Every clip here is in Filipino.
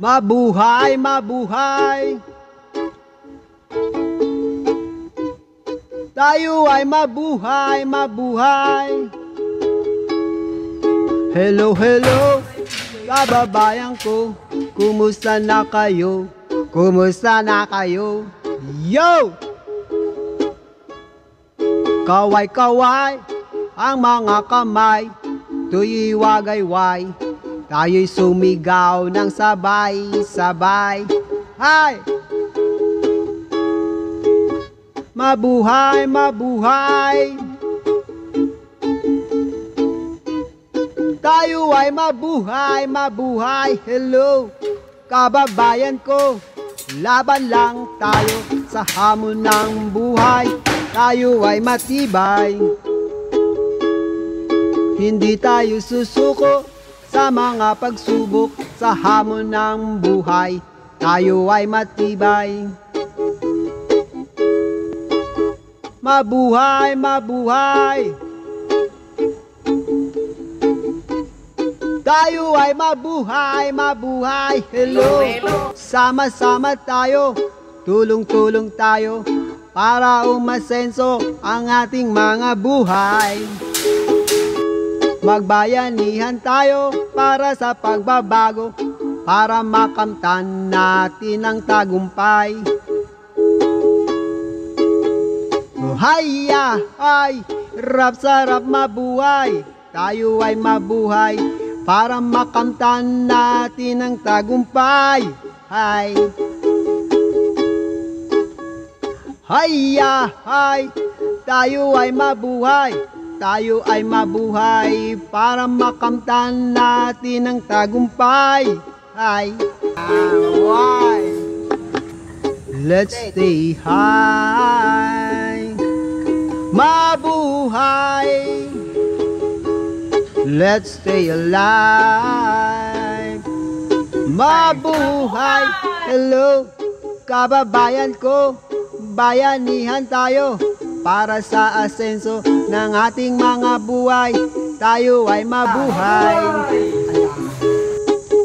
Mabuhay, mabuhay. Tayo ay mabuhay, mabuhay. Hello, hello, kababayan ko. Kumusta na kayo? Kumusta na kayo? Yo! Kaway-kaway ang mga kamay, tuy wagayway. Tayo'y sumigaw ng sabay-sabay. Hay! Mabuhay, mabuhay. Tayo ay mabuhay, mabuhay. Hello, kababayan ko. Laban lang tayo sa hamon ng buhay. Tayo ay matibay. Hindi tayo susuko sa mga pagsubok, sa hamon ng buhay. Tayo ay matibay. Mabuhay, mabuhay. Tayo ay mabuhay, mabuhay. Hello, sama-sama tayo, tulong-tulong tayo para umasenso ang ating mga buhay. Magbayanihan tayo para sa pagbabago, para makamtan natin ang tagumpay. Haya, ay, rap-sarap mabuhay. Tayo ay mabuhay para makamtan natin ang tagumpay. Hay. Haya, ay, tayo ay mabuhay. Tayo ay mabuhay para makamtan natin ang tagumpay. Hay. Why? Let's stay high. Mabuhay. Let's stay alive. Mabuhay. Hello, kababayan ko. Bayanihan tayo para sa asenso ng ating mga buhay. Tayo ay mabuhay.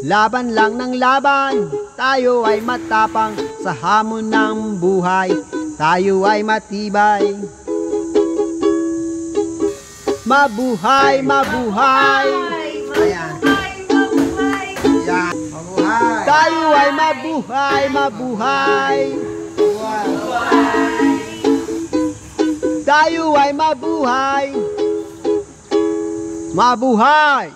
Laban lang ng laban. Tayo ay matapang sa hamon ng buhay. Tayo ay matibay. Mabuhay, mabuhay. Ayan. Mabuhay. Tayo ay mabuhay, mabuhay. Tayo ay mabuhay. Mabuhay.